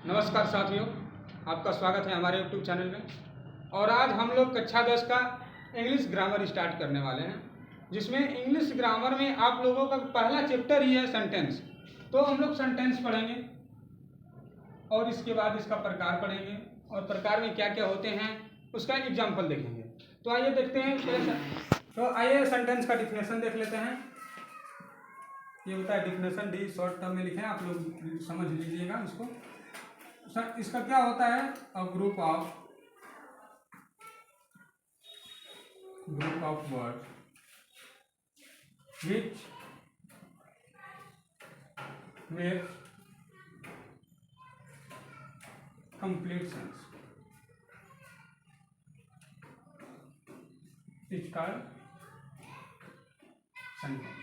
नमस्कार साथियों, आपका स्वागत है हमारे YouTube चैनल में। और आज हम लोग कक्षा 10 का इंग्लिश ग्रामर स्टार्ट करने वाले हैं, जिसमें इंग्लिश ग्रामर में आप लोगों का पहला चैप्टर ही है सेंटेंस। तो हम लोग सेंटेंस पढ़ेंगे और इसके बाद इसका प्रकार पढ़ेंगे और प्रकार में क्या क्या होते हैं उसका एग्जाम्पल देखेंगे। तो आइए देखते हैं। तो आइए सेंटेंस का डिफिनेशन देख लेते हैं। ये होता है डिफिनेशन, डी शॉर्ट टर्म में लिखे हैं, आप लोग समझ लीजिएगा इसको। इसका क्या होता है? A group of word which make complete sense is called sentence.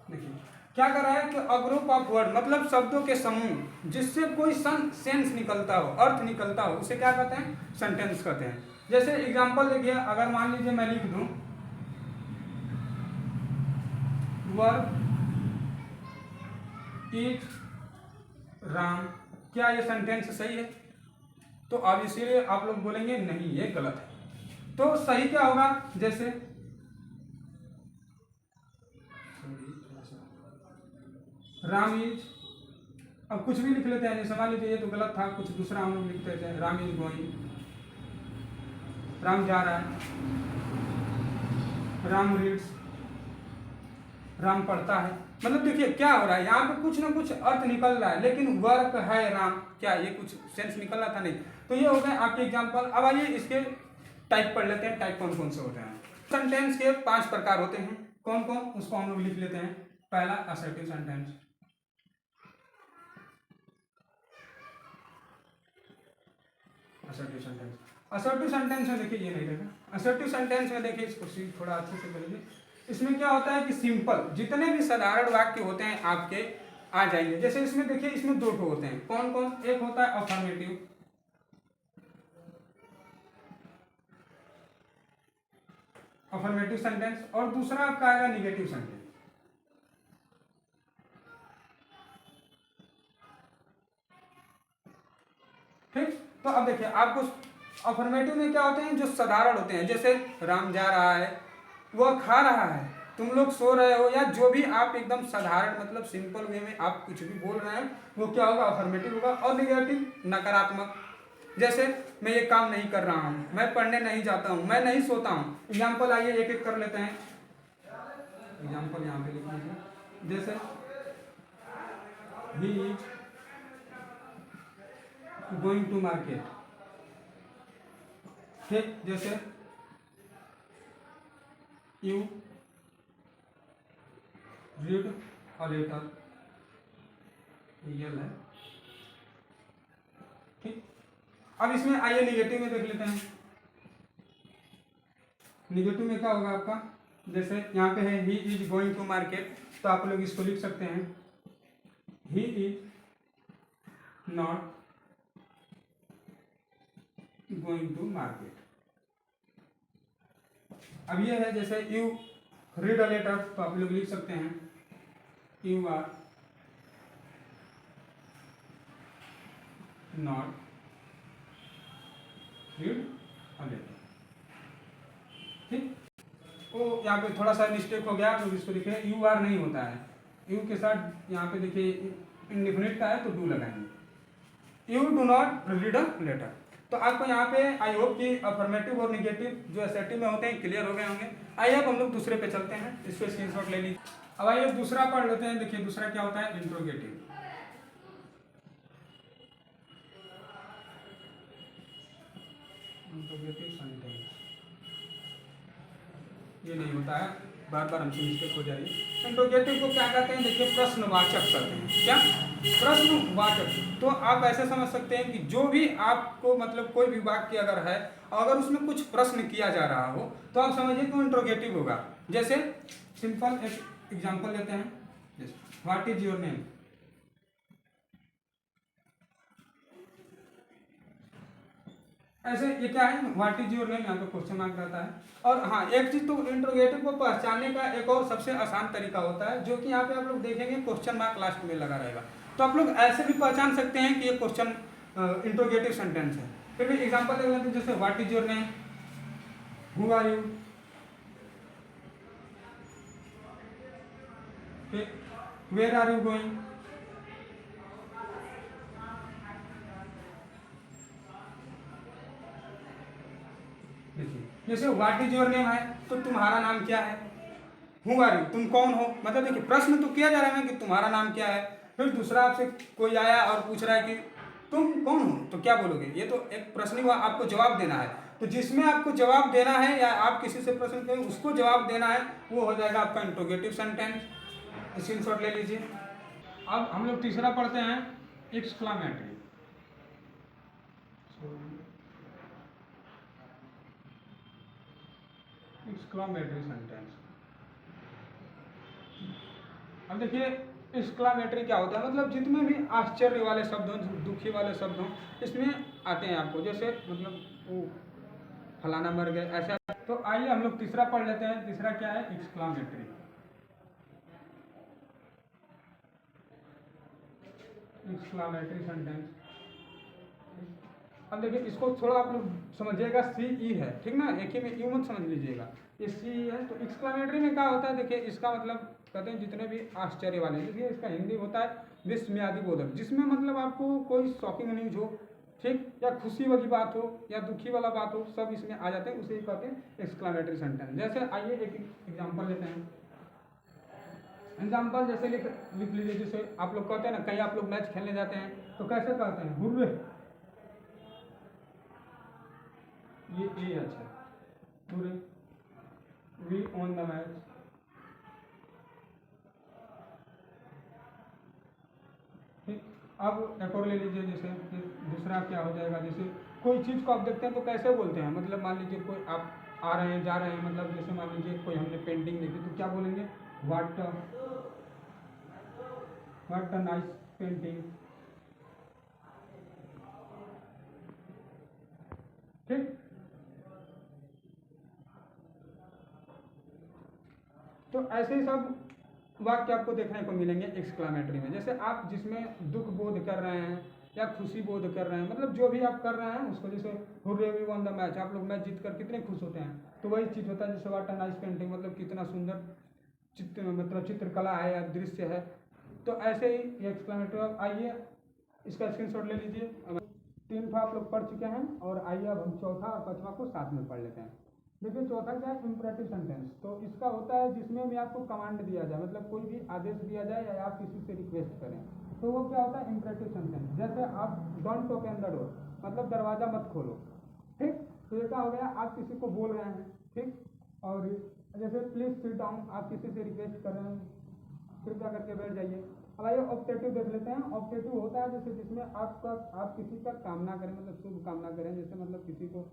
देखिए क्या कर रहा है कि अ ग्रुप ऑफ वर्ड मतलब शब्दों के समूह जिससे कोई सेंस निकलता हो, अर्थ निकलता हो, उसे क्या कहते हैं? सेंटेंस कहते हैं। जैसे एग्जांपल देखिए, अगर मान लीजिए मैं लिख दूं वर्क इज राम, क्या ये सेंटेंस सही है? तो अब इसीलिए आप लोग बोलेंगे नहीं ये गलत है। तो सही क्या होगा? जैसे राम इज, अब कुछ भी लिख लेते हैं, जैसे मान लीजिए ये तो गलत था, कुछ दूसरा हम लोग लिख देते हैं। राम इज गोइंग, राम जा रहा है। राम रीड्स, राम पढ़ता है। मतलब देखिए क्या हो रहा है, यहाँ पे कुछ ना कुछ अर्थ निकल रहा है, लेकिन वर्क है राम, क्या ये कुछ सेंस निकल रहा था? नहीं। तो ये हो गए आपके एग्जाम्पल। अब आइए इसके टाइप पढ़ लेते हैं, टाइप कौन कौन से होते हैं। सेंटेंस के 5 प्रकार होते हैं। कौन कौन, उसको हम लोग लिख लेते हैं। पहला असर्टिव सेंटेंस। असर्टिव सेंटेंस में देखिए, ये नहीं रहेगा। असर्टिव सेंटेंस में देखिए, इसको थोड़ा अच्छे से करिए। इसमें क्या होता है कि सिंपल जितने भी साधारण वाक्य होते हैं आपके आ जाएंगे। जैसे इसमें देखिए, इसमें 2 होते हैं। कौन कौन? एक होता है अफर्मेटिव सेंटेंस और दूसरा आपका आएगा निगेटिव सेंटेंस। ठीक, तो अब देखिए आपको अफर्मेटिव में क्या होते हैं? जो साधारण होते हैं, जैसे राम जा रहा है, वह खा रहा है, तुम लोग सो रहे हो, या जो भी आप एकदम साधारण मतलब सिंपल वे में आप कुछ भी बोल रहे हैं, वो क्या होगा? अफर्मेटिव होगा। और निगेटिव नकारात्मक, जैसे मैं ये काम नहीं कर रहा हूँ, मैं पढ़ने नहीं जाता हूँ, मैं नहीं सोता हूँ। एग्जाम्पल आइए एक एक कर लेते हैं। एग्जाम्पल यहाँ पे लिख लीजिए। जैसे he is going to market. ठीक, जैसे you read a letter, real है। ठीक, अब इसमें आइए निगेटिव में देख लेते हैं। निगेटिव में क्या होगा आपका? जैसे यहाँ पे है he is going to market, तो आप लोग इसको लिख सकते हैं he is not going to market. अब ये है जैसे यू रीड अ लेटर, तो आप लोग लिख सकते हैं you are not read a letter. ठीक, तो यहाँ पे थोड़ा सा मिस्टेक हो गया, तो इसको लिखे यू आर नहीं होता है, यू के साथ यहाँ पे देखिए इंडिफिनिट का है तो डू लगाएंगे। You do not read a letter. तो आपको यहाँ पे आई होप कि अफर्मेटिव और निगेटिव जो असर्टिव में होते हैं क्लियर हो गए होंगे। आइए अब हम लोग दूसरे पे चलते हैं, इसको स्क्रीनशॉट ले लीजिए। अब आइए दूसरा पढ़ लेते हैं। देखिए दूसरा क्या होता है? इंट्रोगेटिव। इंट्रोगेटिव सेंटेंस ये नहीं होता है, बार बार हमसे मिस्टेक हो जा रही है। इंट्रोगेटिव को क्या कहते हैं? देखिए प्रश्नवाचक कहते हैं। क्या? प्रश्नवाचक। तो आप ऐसे समझ सकते हैं कि जो भी आपको मतलब कोई भी वाक्य अगर है, अगर उसमें कुछ प्रश्न किया जा रहा हो, तो आप समझिए कि वो इंट्रोगेटिव होगा। जैसे सिंपल एक एग्जांपल लेते हैं, व्हाट इज योर नेम। ऐसे ये क्या है, व्हाट इज योर नेम, यहाँ पे क्वेश्चन मार्क रहता है। और हाँ, एक चीज़ तो इंट्रोगेटिव को पहचानने का एक और सबसे आसान तरीका होता है, जो कि यहाँ पे आप लोग देखेंगे क्वेश्चन मार्क लास्ट में लगा रहेगा। तो आप लोग ऐसे भी पहचान सकते हैं कि ये क्वेश्चन इंट्रोगेटिव सेंटेंस है। फिर भी एग्जाम्पल देख लेते हैं, जैसे what is your name, who are you, where are you going. देखिए, जैसे व्हाट इज योर नेम है तो तुम्हारा नाम क्या है, हु आर यू तुम कौन हो, मतलब देखिए प्रश्न तो किया जा रहा है कि तुम्हारा नाम क्या है। फिर दूसरा आपसे कोई आया और पूछ रहा है कि तुम कौन हो, तो क्या बोलोगे, ये तो एक प्रश्न हुआ, आपको जवाब देना है। तो जिसमें आपको जवाब देना है या आप किसी से प्रश्न करें उसको जवाब देना है, वो हो जाएगा आपका इंट्रोगेटिव सेंटेंस। स्क्रीनशॉट ले लीजिए। अब हम लोग तीसरा पढ़ते हैं, एक्सक्लामेटरी। Exclamatory sentence. अब देखिए एक्सक्लामेटरी क्या होता है, मतलब जितने भी आश्चर्य वाले शब्द हों, दुखी वाले शब्द हों, इसमें आते हैं आपको, जैसे मतलब वो फलाना मर गए ऐसा। तो आइए हम लोग तीसरा पढ़ लेते हैं। तीसरा क्या है, एक्सक्लामेटरी। Exclamatory sentence. अब देखिए इसको थोड़ा आप लोग समझिएगा, सी ई है, ठीक ना, एक ही में यू मत समझ लीजिएगा, ये सी ई है। तो एक्सक्लामेटरी में क्या होता है, देखिए इसका मतलब कहते हैं जितने भी आश्चर्य वाले, देखिए इसका हिंदी होता है विस्मयादिबोधक, जिसमें मतलब आपको कोई शॉकिंग न्यूज हो, ठीक, या खुशी वाली बात हो या दुखी वाला बात हो, सब इसमें आ जाते हैं, उसे ही कहते हैं एक्सक्लामेटरी सेंटेंस। जैसे आइए एक एग्जाम्पल लेते हैं। एग्जाम्पल जैसे लिख लिख लीजिए, जैसे आप लोग कहते हैं ना, कहीं आप लोग मैच खेलने जाते हैं तो कैसे कहते हैं, हुर्रे, ये ए अच्छा, hurray, we won the match. ठीक, अब एक और ले लीजिए, जैसे दूसरा क्या हो जाएगा, जैसे कोई चीज़ को आप देखते हैं तो कैसे बोलते हैं, मतलब मान लीजिए कोई आप आ रहे हैं जा रहे हैं, मतलब जैसे मान लीजिए कोई हमने पेंटिंग देखी तो क्या बोलेंगे, what what a nice painting. ठीक, तो ऐसे ही सब वाक्य आपको देखने को मिलेंगे एक्सक्लामेटरी में। जैसे आप जिसमें दुख बोध कर रहे हैं या खुशी बोध कर रहे हैं, मतलब जो भी आप कर रहे हैं उसको, जैसे hurray we won the match, आप लोग मैच जीत कर कितने खुश होते हैं, तो वही चीज़ होता है जैसे व्हाट अ नाइस पेंटिंग, मतलब कितना सुंदर चित्र, मतलब चित्रकला है या दृश्य है। तो ऐसे ही ये एक्सक्लामेटरी। अब आइए इसका स्क्रीनशॉट ले लीजिए। अब तीन आप लोग पढ़ चुके हैं, और आइए अब हम चौथा और पांचवा को साथ में पढ़ लेते हैं। देखिए चौथा क्या है, इम्परेटिव सेंटेंस। तो इसका होता है जिसमें भी आपको कमांड दिया जाए, मतलब कोई भी आदेश दिया जाए या आप किसी से रिक्वेस्ट करें, तो वो क्या होता है, इम्परेटिव सेंटेंस। जैसे आप डोंट ओपन द डोर, मतलब दरवाज़ा मत खोलो, ठीक, तो ये क्या हो गया, आप किसी को बोल रहे हैं, ठीक। और जैसे प्लीज सिट डाउन, आप किसी से रिक्वेस्ट कर रहे हैं, कृपया करके बैठ जाइए। अब आइए ऑब्जेक्टिव देख लेते हैं। ऑब्जेक्टिव होता है जैसे जिसमें आप किसी का कामना करें, मतलब शुभ कामना करें, जैसे मतलब किसी को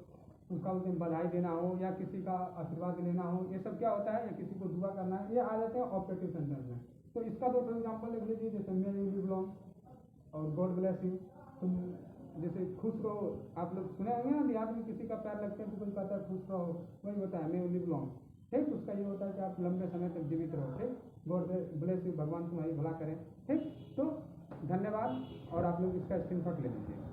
उसका उस दिन बधाई देना हो या किसी का आशीर्वाद लेना हो, ये सब क्या होता है, या किसी को दुआ करना है, ये आ जाते हैं ऑब्जेक्टिव सेंटेंस में। तो इसका दो एग्जाम्पल लिख लीजिए, जैसे मे यू लिव लॉन्ग और गॉड ब्लेस यू। तुम जैसे खुश रहो, आप लोग सुने होंगे ना देहात में किसी का पैर लगते हैं तो कोई कहता है खुश रहो, वही होता है मे यू लिव लॉन्ग, ठीक। उसका ये होता है कि आप लंबे समय तक जीवित रहो, ठीक, गॉड ब्लेस यू, भगवान तुम्हारी भला करें, ठीक। तो धन्यवाद, और आप लोग इसका स्क्रीनशॉट ले लीजिए।